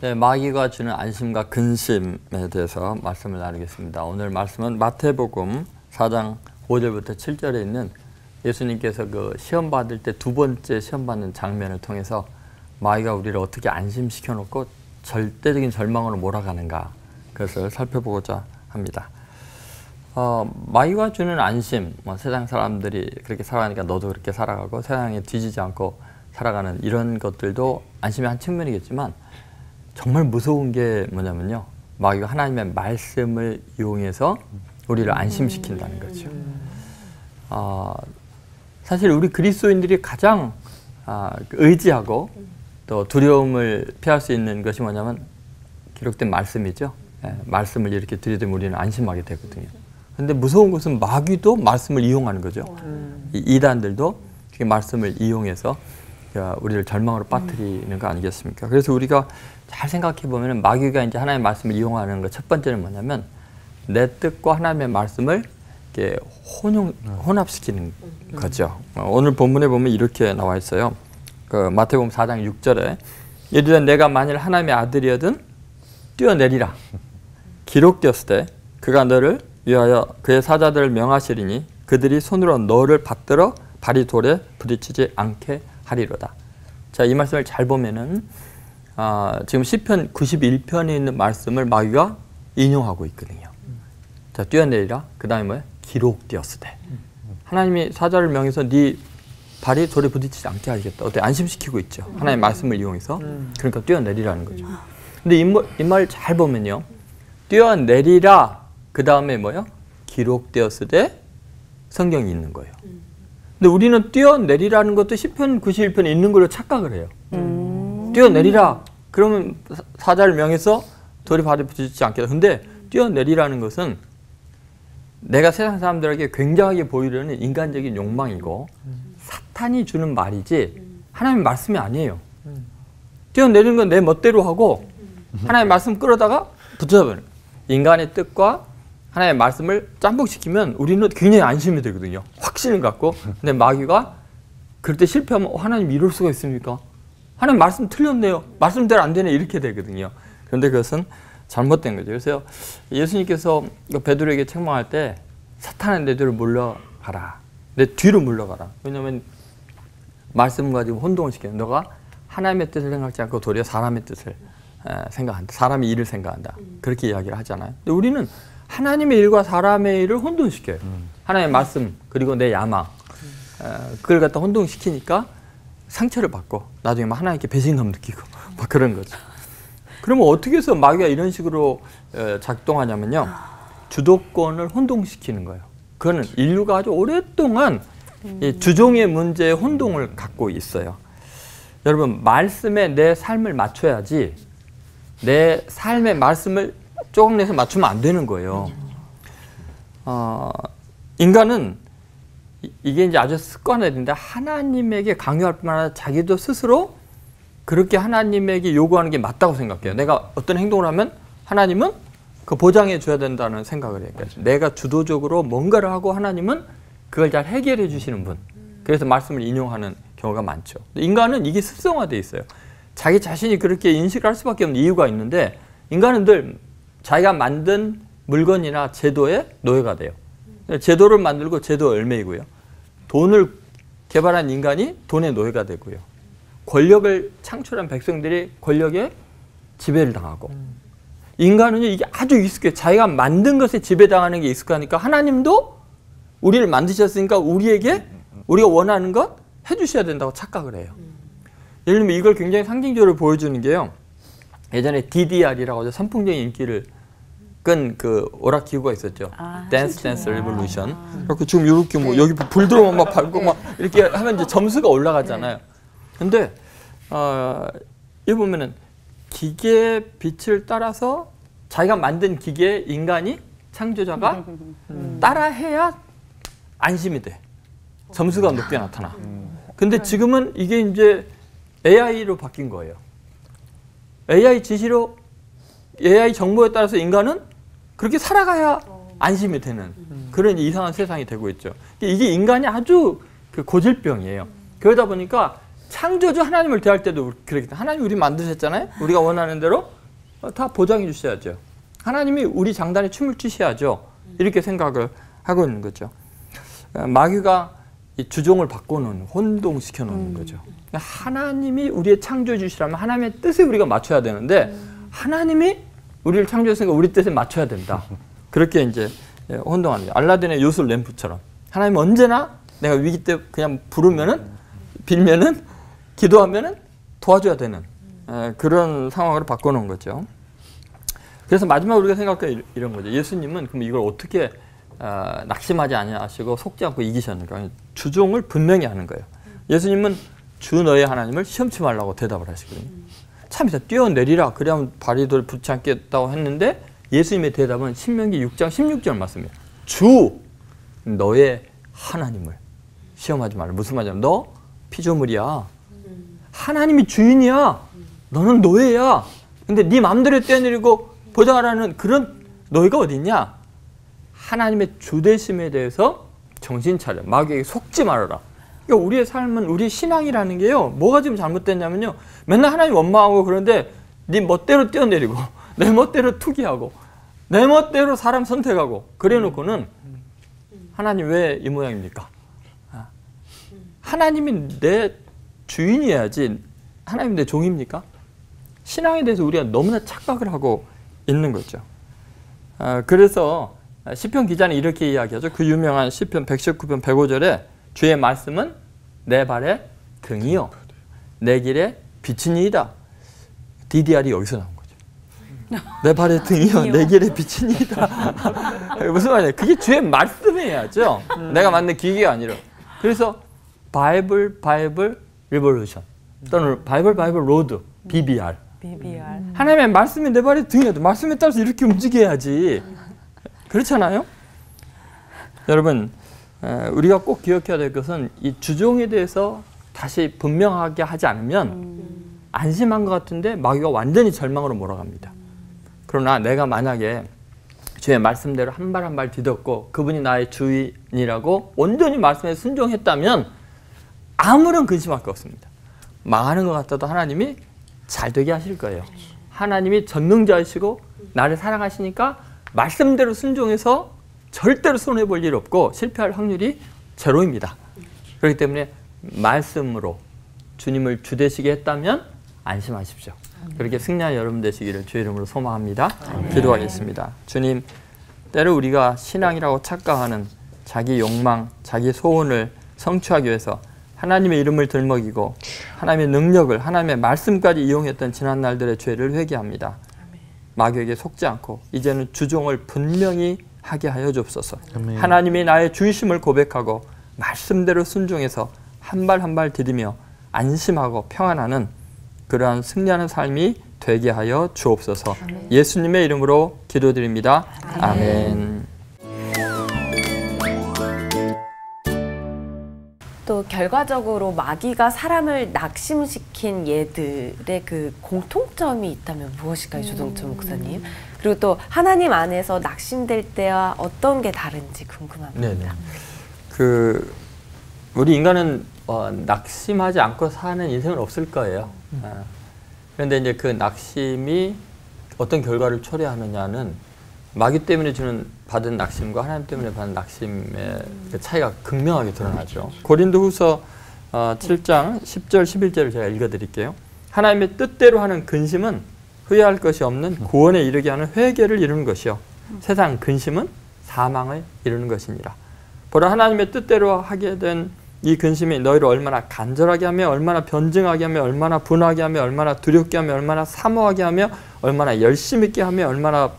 네, 마귀가 주는 안심과 근심에 대해서 말씀을 나누겠습니다. 오늘 말씀은 마태복음 4장 5절부터 7절에 있는 예수님께서 그 시험 받을 때 두 번째 시험 받는 장면을 통해서 마귀가 우리를 어떻게 안심시켜 놓고 절대적인 절망으로 몰아가는가, 그것을 살펴보고자 합니다. 마귀가 주는 안심, 세상 사람들이 그렇게 살아가니까 너도 그렇게 살아가고 세상에 뒤지지 않고 살아가는 이런 것들도 안심의 한 측면이겠지만, 정말 무서운 게 뭐냐면요, 마귀가 하나님의 말씀을 이용해서 우리를 안심시킨다는 거죠. 사실 우리 그리스도인들이 가장 의지하고 또 두려움을 피할 수 있는 것이 뭐냐면 기록된 말씀이죠. 말씀을 이렇게 들이대면 우리는 안심하게 되거든요. 근데 무서운 것은 마귀도 말씀을 이용하는 거죠. 이단들도 그 말씀을 이용해서 우리를 절망으로 빠뜨리는 거 아니겠습니까? 그래서 우리가 잘 생각해 보면 마귀가 이제 하나님의 말씀을 이용하는 것 첫 번째는 뭐냐면 내 뜻과 하나님의 말씀을 이렇게 혼합시키는 거죠. 오늘 본문에 보면 이렇게 나와 있어요. 그 마태복음 4장 6절에 이르되 내가 만일 하나님의 아들이거든 뛰어내리라. 기록되었을 때 그가 너를 위하여 그의 사자들을 명하시리니 그들이 손으로 너를 받들어 발이 돌에 부딪히지 않게 하리로다. 자, 이 말씀을 잘 보면은 지금 시편 91편에 있는 말씀을 마귀가 인용하고 있거든요. 자, 뛰어내리라. 그 다음에 뭐예요? 기록되었을 때. 하나님이 사자를 명해서 네 발이 돌에 부딪히지 않게 하겠다. 어때? 안심시키고 있죠. 하나님의 말씀을 이용해서. 그러니까 뛰어내리라는 거죠. 근데 이 말 잘 보면요, 뛰어내리라. 그 다음에 뭐예요? 기록되었을 때 성경이 있는 거예요. 근데 우리는 뛰어내리라는 것도 시편 91편에 있는 걸로 착각을 해요. 뛰어내리라. 그러면 사자를 명해서 돌이 발에 부딪히지 않겠다. 근데 뛰어내리라는 것은 내가 세상 사람들에게 굉장하게 보이려는 인간적인 욕망이고 사탄이 주는 말이지 하나님의 말씀이 아니에요. 뛰어내리는 건 내 멋대로 하고 하나님의 말씀 끌어다가 붙여버려요. 인간의 뜻과 하나님의 말씀을 짬뽕시키면 우리는 굉장히 안심이 되거든요. 확신을 갖고. 근데 마귀가 그럴 때 실패하면 하나님 이럴 수가 있습니까? 하나님 말씀 틀렸네요. 말씀대로 안 되네. 이렇게 되거든요. 그런데 그것은 잘못된 거죠. 그래서 예수님께서 베드로에게 책망할 때 사탄은 내 뒤로 물러가라. 내 뒤로 물러가라. 왜냐하면 말씀 가지고 혼동을 시키는, 너가 하나님의 뜻을 생각하지 않고 도리어 사람의 뜻을 생각한다. 사람의 일을 생각한다. 그렇게 이야기를 하잖아요. 근데 우리는 하나님의 일과 사람의 일을 혼동시켜요. 하나님의 말씀 그리고 내 야망, 그걸 갖다 혼동시키니까 상처를 받고 나중에 막 하나님께 배신감 느끼고 막 그런 거죠. 그러면 어떻게 해서 마귀가 이런 식으로 작동하냐면요, 주도권을 혼동시키는 거예요. 그거는 인류가 아주 오랫동안 이 주종의 문제에 혼동을 갖고 있어요. 여러분, 말씀에 내 삶을 맞춰야지 내 삶의 말씀을 조금 내서 맞추면 안 되는 거예요. 인간은 이게 이제 아주 습관화되는데 하나님에게 강요할 뿐만 아니라 자기도 스스로 그렇게 하나님에게 요구하는 게 맞다고 생각해요. 내가 어떤 행동을 하면 하나님은 그 보장해 줘야 된다는 생각을 해요. 내가 주도적으로 뭔가를 하고 하나님은 그걸 잘 해결해 주시는 분. 그래서 말씀을 인용하는 경우가 많죠. 인간은 이게 습성화되어 있어요. 자기 자신이 그렇게 인식을 할 수밖에 없는 이유가 있는데, 인간은 늘 자기가 만든 물건이나 제도의 노예가 돼요. 제도를 만들고 제도 열매이고요. 돈을 개발한 인간이 돈의 노예가 되고요. 권력을 창출한 백성들이 권력에 지배를 당하고, 인간은 이게 아주 익숙해. 자기가 만든 것에 지배당하는 게 익숙하니까 하나님도 우리를 만드셨으니까 우리에게 우리가 원하는 것 해주셔야 된다고 착각을 해요. 예를 들면 이걸 굉장히 상징적으로 보여주는 게요, 예전에 DDR이라고 하죠. 선풍적인 인기를 끈 그 오락기구가 있었죠. 댄스 레볼루션. 그래서 지금 이렇게 뭐 여기 불 들어오면 막 밟고 막 이렇게 하면 이제 점수가 올라가잖아요. 근데 여기 보면은 기계의 빛을 따라서 자기가 만든 기계 인간이 창조자가 따라해야 안심이 돼. 점수가 높게 나타나. 근데 지금은 이게 이제 AI로 바뀐 거예요. AI 지시로, AI 정보에 따라서 인간은 그렇게 살아가야 안심이 되는 그런 이상한 세상이 되고 있죠. 이게 인간이 아주 그 고질병이에요. 그러다 보니까 창조주 하나님을 대할 때도 그렇겠다. 하나님 우리 만드셨잖아요. 우리가 원하는 대로 다 보장해 주셔야죠. 하나님이 우리 장단에 춤을 추셔야죠. 이렇게 생각을 하고 있는 거죠. 마귀가 이 주종을 바꿔놓는, 혼동시켜 놓는 거죠. 하나님이 우리의 창조주시라면 하나님의 뜻에 우리가 맞춰야 되는데 하나님이 우리를 창조했으니까 우리 뜻에 맞춰야 된다. 그렇게 이제 혼동하는 거예요. 알라딘의 요술 램프처럼 하나님 언제나 내가 위기 때 그냥 부르면은, 빌면은, 기도하면은 도와줘야 되는 그런 상황으로 바꿔놓은 거죠. 그래서 마지막으로 우리가 생각해 이런 거죠. 예수님은 그럼 이걸 어떻게 낙심하지 아니하시고 속지 않고 이기셨는가? 주종을 분명히 하는 거예요. 예수님은 주 너의 하나님을 시험치 말라고 대답을 하시거든요. 참 뛰어내리라 그래야 발이 덜 붙지 않겠다고 했는데 예수님의 대답은 신명기 6장 16절 말씀이에요. 주 너의 하나님을 시험하지 말라. 무슨 말이냐면 너 피조물이야. 하나님이 주인이야. 너는 노예야. 근데 네 마음대로 뛰어내리고 보장하라는 그런 너희가 어딨냐? 하나님의 주대심에 대해서 정신 차려. 마귀에게 속지 말아라. 그러니까 우리의 삶은, 우리 신앙이라는 게요, 뭐가 지금 잘못됐냐면요, 맨날 하나님 원망하고 그런데 네 멋대로 뛰어내리고 내 멋대로 투기하고 내 멋대로 사람 선택하고 그래 놓고는 하나님 왜 이 모양입니까? 하나님이 내 주인이어야지 하나님 내 종입니까? 신앙에 대해서 우리가 너무나 착각을 하고 있는 거죠. 그래서 시편 기자는 이렇게 이야기하죠. 그 유명한 시편 119편 105절에 주의 말씀은 내 발의 등이요 내 길의 빛이니이다. DDR이 여기서 나온 거죠. 내 발의 등이요 내 길의 빛이니이다. 무슨 말이에요? 그게 주의 말씀이야죠. 내가 만든 기계가 아니라. 그래서 바이블 리볼루션 또는 바이블 로드 BBR. 하나님의 말씀이 내 발의 등이야. 말씀에 따라서 이렇게 움직여야지. 그렇잖아요? 여러분, 우리가 꼭 기억해야 될 것은 이 주종에 대해서 다시 분명하게 하지 않으면 안심한 것 같은데 마귀가 완전히 절망으로 몰아갑니다. 그러나 내가 만약에 주의 말씀대로 한 발 한 발 디뎠고 그분이 나의 주인이라고 온전히 말씀에 순종했다면 아무런 근심할 거 없습니다. 망하는 것 같아도 하나님이 잘 되게 하실 거예요. 하나님이 전능자이시고 나를 사랑하시니까 말씀대로 순종해서 절대로 손해볼 일 없고 실패할 확률이 제로입니다. 그렇기 때문에 말씀으로 주님을 주되시게 했다면 안심하십시오. 그렇게 승리한 여러분 되시기를 주의 이름으로 소망합니다. 기도하겠습니다. 주님, 때로 우리가 신앙이라고 착각하는 자기 욕망, 자기 소원을 성취하기 위해서 하나님의 이름을 들먹이고 하나님의 능력을, 하나님의 말씀까지 이용했던 지난 날들의 죄를 회개합니다. 마귀에게 속지 않고 이제는 주종을 분명히 하게 하여 주옵소서. 하나님이 나의 주이심을 고백하고 말씀대로 순종해서 한 발 한 발 디디며 안심하고 평안하는 그러한 승리하는 삶이 되게 하여 주옵소서. 예수님의 이름으로 기도드립니다. 아멘. 또 결과적으로 마귀가 사람을 낙심시킨 예들의 그 공통점이 있다면 무엇일까요, 조동철 목사님? 그리고 또 하나님 안에서 낙심될 때와 어떤 게 다른지 궁금합니다. 네네. 우리 인간은 낙심하지 않고 사는 인생은 없을 거예요. 그런데 이제 그 낙심이 어떤 결과를 초래하느냐는 마귀 때문에 받은 낙심과 하나님 때문에 받은 낙심의 차이가 극명하게 드러나죠. 고린도후서 7장 10절 11절을 제가 읽어드릴게요. 하나님의 뜻대로 하는 근심은 후회할 것이 없는 구원에 이르게 하는 회개를 이루는 것이요 세상 근심은 사망을 이루는 것이니라. 보라, 하나님의 뜻대로 하게 된 이 근심이 너희를 얼마나 간절하게 하며 얼마나 변증하게 하며 얼마나 분하게 하며 얼마나 두렵게 하며 얼마나 사모하게 하며 얼마나 열심 있게 하며 얼마나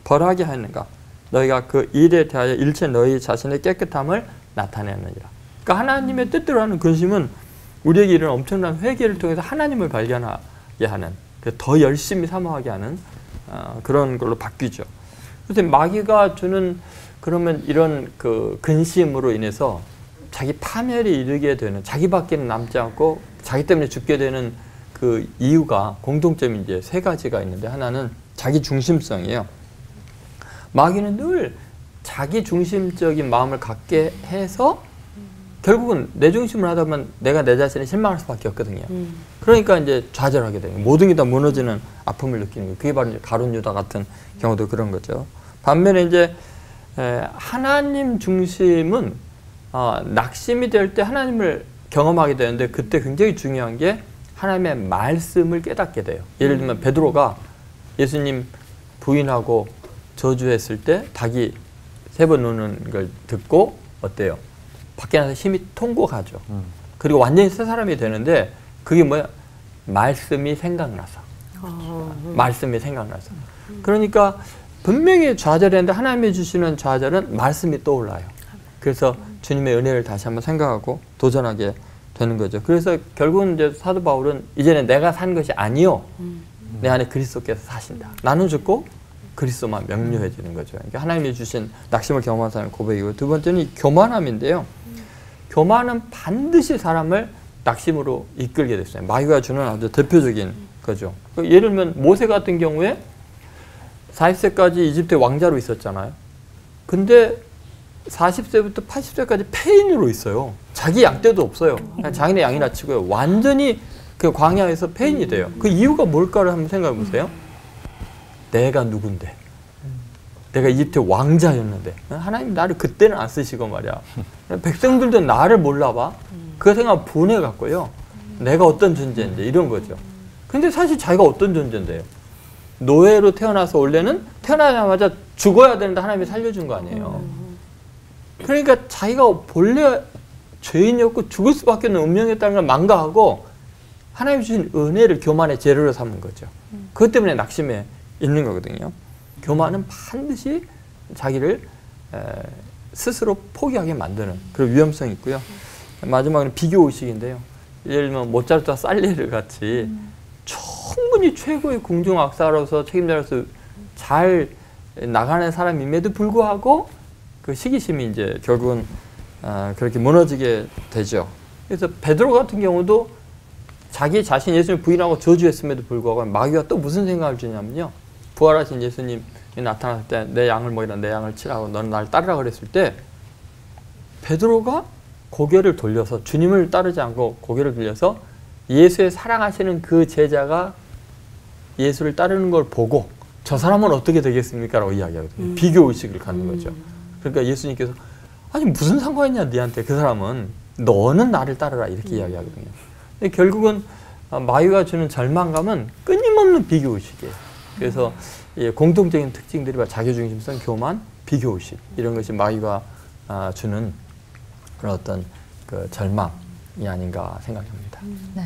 벌하게 하였는가. 너희가 그 일에 대하여 일체 너희 자신의 깨끗함을 나타내느니라. 그러니까 하나님의 뜻대로 하는 근심은 우리에게 이런 엄청난 회개를 통해서 하나님을 발견하게 하는, 더 열심히 사모하게 하는 그런 걸로 바뀌죠. 그래서 마귀가 주는 그러면 이런 그 근심으로 인해서 자기 파멸이 이르게 되는, 자기밖에는 남지 않고 자기 때문에 죽게 되는 그 이유가 공통점이 이제 세 가지가 있는데, 하나는 자기 중심성이에요. 마귀는 늘 자기 중심적인 마음을 갖게 해서 결국은 내 중심으로 하다 보면 내가 내 자신에 실망할 수밖에 없거든요. 그러니까 이제 좌절하게 돼요. 모든 게 다 무너지는 아픔을 느끼는 거예요. 그게 바로 이제 가룟 유다 같은 경우도 그런 거죠. 반면에 이제 하나님 중심은 낙심이 될 때 하나님을 경험하게 되는데 그때 굉장히 중요한 게 하나님의 말씀을 깨닫게 돼요. 예를 들면 베드로가 예수님 부인하고 저주했을 때 닭이 3번 우는 걸 듣고 어때요? 밖에 나서 힘이 통곡하죠. 그리고 완전히 새 사람이 되는데 그게 뭐야? 말씀이 생각나서. 말씀이 생각나서. 그러니까 분명히 좌절했는데 하나님이 주시는 좌절은 말씀이 떠올라요. 그래서 주님의 은혜를 다시 한번 생각하고 도전하게 되는 거죠. 그래서 결국은 이제 사도 바울은 이제는 내가 산 것이 아니요. 내 안에 그리스도께서 사신다. 나는 죽고 그리스도만 명료해지는 거죠. 그러니까 하나님이 주신 낙심을 경험한 사람의 고백이고 두 번째는 이 교만함인데요. 교만은 반드시 사람을 낙심으로 이끌게 됐어요. 마귀가 주는 아주 대표적인 거죠. 예를 들면 모세 같은 경우에 40세까지 이집트 왕자로 있었잖아요. 근데 40세부터 80세까지 폐인으로 있어요. 자기 양떼도 없어요. 그냥 자기네 양이나 치고요. 완전히 그 광야에서 폐인이 돼요. 그 이유가 뭘까를 한번 생각해 보세요. 내가 누군데? 내가 이집트 왕자였는데 하나님 나를 그때는 안 쓰시고 말이야. 백성들도 나를 몰라봐. 그 생각 분해갖고요. 내가 어떤 존재인데 이런 거죠. 근데 사실 자기가 어떤 존재인데요. 노예로 태어나서 원래는 태어나자마자 죽어야 되는데 하나님이 살려준 거 아니에요. 그러니까 자기가 본래 죄인이었고 죽을 수밖에 없는 운명이었다는 걸 망각하고 하나님 주신 은혜를 교만의 재료로 삼는 거죠. 그것 때문에 낙심해 있는 거거든요. 교만은 반드시 자기를 스스로 포기하게 만드는 그런 위험성이 있고요. 마지막으로 비교의식인데요. 예를 들면 모차르트와 살리에르 같이 충분히 최고의 궁중악사로서 책임자로서 잘 나가는 사람임에도 불구하고 그 시기심이 이제 결국은 그렇게 무너지게 되죠. 그래서 베드로 같은 경우도 자기 자신 예수님을 부인하고 저주했음에도 불구하고 마귀가 또 무슨 생각을 주냐면요. 부활하신 예수님이 나타났을 때 내 양을 먹이라 내 양을 치라고 너는 나를 따르라 그랬을 때 베드로가 고개를 돌려서 주님을 따르지 않고 고개를 돌려서 예수의 사랑하시는 그 제자가 예수를 따르는 걸 보고 저 사람은 어떻게 되겠습니까? 라고 이야기하거든요. 비교의식을 갖는 거죠. 그러니까 예수님께서 아니 무슨 상관이냐 너한테 그 사람은 너는 나를 따르라 이렇게 이야기하거든요. 근데 결국은 마귀가 주는 절망감은 끊임없는 비교의식이에요. 그래서 공통적인 특징들이 자기중심성, 교만, 비교의식 이런 것이 마귀가 주는 그런 어떤 그 절망이 아닌가 생각합니다. 네.